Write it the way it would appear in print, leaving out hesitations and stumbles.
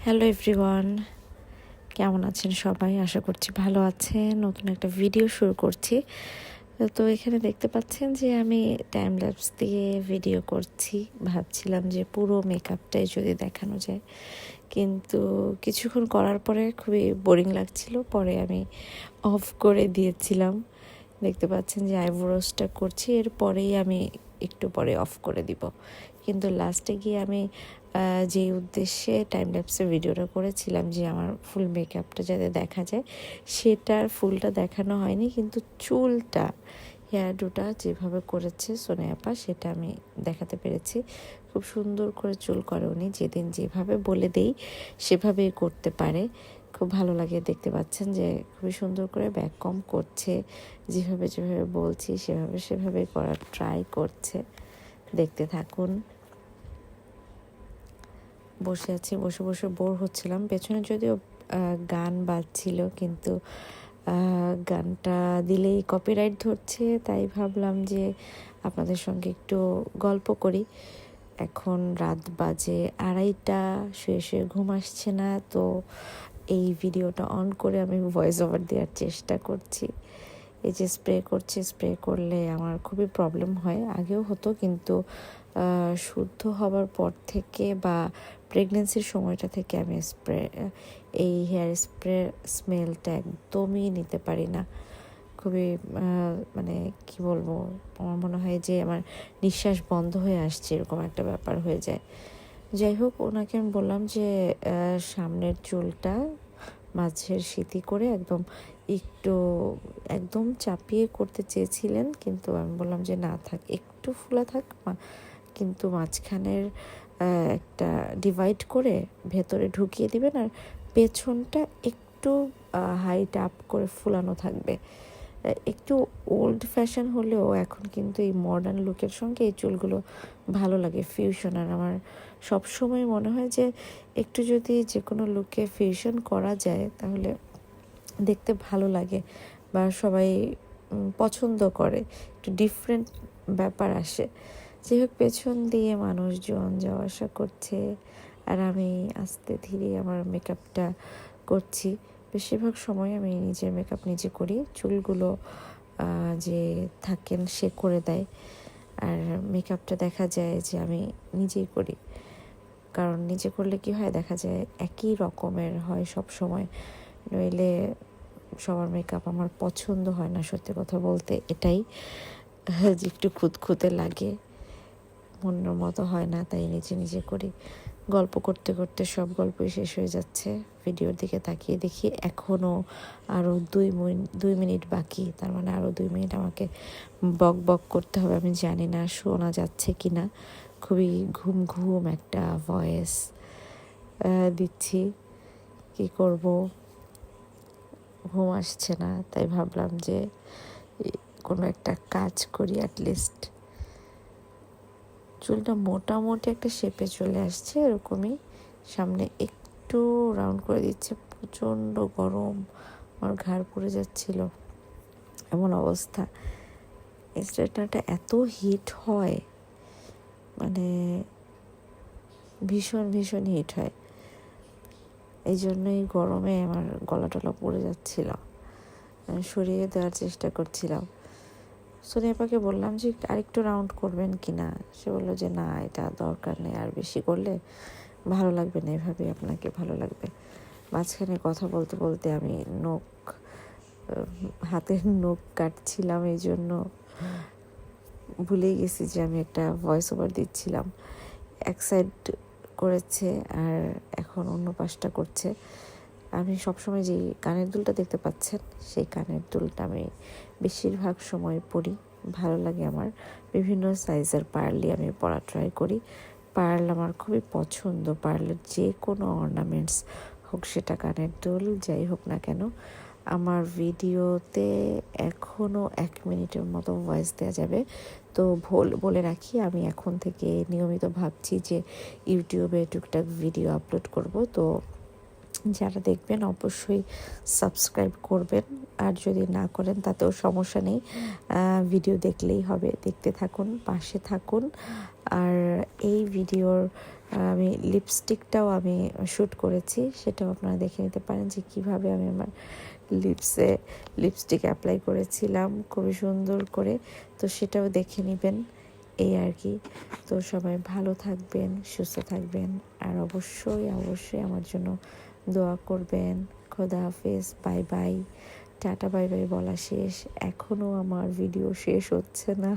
Hello everyone, কেমন আছেন সবাই? আশা করছি ভালো আছেন। নতুন একটা ভিডিও শুরু করছি। তো এখানে দেখতে পাচ্ছেন যে আমি টাইম ল্যাপস দিয়ে ভিডিও করছি। ভাবছিলাম যে পুরো মেকআপটাই যদি দেখানো যায়, কিন্তু কিছুক্ষণ করার পরে খুবই বোরিং লাগছিল। পরে আমি অফ করে দিয়েছিলাম। দেখতে পাচ্ছেন যে আইব্রোসটা করছি, এরপরেই আমি একটু পরে অফ করে দিব। কিন্তু লাস্টে গিয়ে আমি যে উদ্দেশ্যে টাইম ল্যাপসে ভিডিওটা করেছিলাম যে আমার ফুল মেকআপটা যাতে দেখা যায়, সেটার ফুলটা দেখানো হয়নি। কিন্তু চুলটা, হেয়ার ডুটা যেভাবে করেছে সোনিয়া আপা, সেটা আমি দেখাতে পেরেছি। খুব সুন্দর করে চুল করে উনি, যেদিন যেভাবে বলে দেই সেভাবেই করতে পারে। খুব ভালো লাগে। দেখতে পাচ্ছেন যে খুবই সুন্দর করে ব্যাক কম করছে, যেভাবে যেভাবে বলছি সেভাবে করার ট্রাই করছে। দেখতে থাকুন। বসে আছি, বসে বসে বোর হচ্ছিলাম। পেছনে যদিও গান বাজছিল, কিন্তু গানটা দিলেই কপিরাইট ধরছে, তাই ভাবলাম যে আপনাদের সঙ্গে একটু গল্প করি। এখন রাত বাজে 2:30, শুয়ে শুয়ে ঘুম আসছে না, তো এই ভিডিওটা অন করে আমি ভয়েস ওভার দেওয়ার চেষ্টা করছি। এই যে স্প্রে করলে আমার খুবই প্রবলেম হয়। আগেও হতো, কিন্তু শুদ্ধ হবার পর থেকে বা প্রেগনেন্সির সময়টা থেকে আমি এই হেয়ার স্প্রে স্মেলটা একদমই নিতে পারি না। খুবই মানে কি বলবো, আমার মনে হয় যে আমার নিঃশ্বাস বন্ধ হয়ে আসছে, এরকম একটা ব্যাপার হয়ে যায়। যাই হোক, ওনাকে আমি বললাম যে সামনের চুলটা মাঝের সিঁথি করে একটু একদম চাপিয়ে করতে চেয়েছিলেন, কিন্তু আমি বললাম যে না থাক, একটু ফুলা থাক, কিন্তু মাঝখানের একটা ডিভাইড করে ভেতরে ঢুকিয়ে দিবেন, আর পেছনটা একটু হাইট আপ করে ফুলানো থাকবে। একটু ওল্ড ফ্যাশন হলেও এখন কিন্তু এই মডার্ন লুকের সঙ্গে এই চুলগুলো ভালো লাগে, ফিউশন। আর আমার সবসময় মনে হয় যে একটু যদি যে কোনো লুকে ফিউশন করা যায়, তাহলে দেখতে ভালো লাগে বা সবাই পছন্দ করে, একটু ডিফারেন্ট ব্যাপার আসে। যাই হোক, পেছন দিয়ে মানুষজন যাওয়া আসা করছে, আর আমি আস্তে ধীরে আমার মেকআপটা করছি। বেশিরভাগ সময় আমি নিজের মেকআপ নিজে করি। চুলগুলো যে থাকেন সে করে দেয়, আর মেকআপটা দেখা যায় যে আমি নিজেই করি। কারণ নিজে করলে কি হয়, দেখা যায় একই রকমের হয় সব সময়। নইলে সবার মেকআপ আমার পছন্দ হয় না, সত্যি কথা বলতে এটাই। একটু খুঁতখুঁতে লাগে, মনের মতো হয় না, তাই নিজে করি। গল্প করতে করতে সব গল্পই শেষ হয়ে যাচ্ছে। ভিডিওর দিকে তাকিয়ে দেখি এখনও আরও 2 মিনিট বাকি। তার মানে আরও 2 মিনিট আমাকে বক বক করতে হবে। আমি জানি না শোনা যাচ্ছে কি না। খুবই ঘুম একটা ভয়েস দিচ্ছি, কি করব, ঘুম আসছে না, তাই ভাবলাম যে কোনো একটা কাজ করি। অ্যাটলিস্ট চুলটা মোটামুটি একটা শেপে চলে আসছে, এরকমই। সামনে একটু রাউন্ড করে দিচ্ছে। প্রচণ্ড গরম, আমার ঘাড় পুড়ে যাচ্ছিল, এমন অবস্থা। স্ট্রেটনারটা এত হিট হয়, মানে ভীষণ হিট হয়। এই জন্যই গরমে আমার গলা টলা পড়ে যাচ্ছিল। সরিয়ে দেওয়ার চেষ্টা করছিলাম। সোনিয়া আপাকে বললাম যে আরেকটু রাউন্ড করবেন কি না। সে বললো যে না, এটা দরকার নেই, আর বেশি করলে ভালো লাগবে না, এভাবে আপনাকে ভালো লাগবে। মাঝখানে কথা বলতে বলতে আমি হাতের নখ কাটছিলাম, এই জন্য ভুলেই গেছি যে আমি একটা ভয়েস ওভার দিচ্ছিলাম। এক সাইড করেছে আর এখন অন্য পাশটা করছে। আমি সবসময় যে কানের দুলটা দেখতে পাচ্ছেন, সেই কানের দুলটা আমি বেশিরভাগ সময় পরি, ভালো লাগে আমার। বিভিন্ন সাইজের পার্লই আমি পরা ট্রাই করি। পার্ল আমার খুবই পছন্দ। পার্লের যে কোনো অর্নামেন্টস হোক, সেটা কানের দুল যাই হোক না কেন। আমার ভিডিওতে এখনও 1 মিনিটের মতো ভয়েস দেওয়া যাবে। তো বলে রাখি, আমি এখন থেকে নিয়মিত ভাবছি যে ইউটিউবে টুকটাক ভিডিও আপলোড করব। তো যারা দেখবেন অবশ্যই সাবস্ক্রাইব করবেন, আর যদি না করেন তাতেও সমস্যা নেই, ভিডিও দেখলেই হবে। দেখতে থাকুন, পাশে থাকুন, আর এই ভিডিওর আমি লিপস্টিকটাও আমি শ্যুট করেছি, সেটাও আপনারা দেখে নিতে পারেন যে কিভাবে আমি আমার লিপসে লিপস্টিক অ্যাপ্লাই করেছিলাম খুবই সুন্দর করে। তো সেটাও দেখে নেবেন, এই আর কি। তো সবাই ভালো থাকবেন, সুস্থ থাকবেন, আর অবশ্যই অবশ্যই আমার জন্য দোয়া করবেন। খোদা হাফেজ, bye bye, tata bye bye বলা শেষ, এখনও আমার ভিডিও শেষ হচ্ছে না।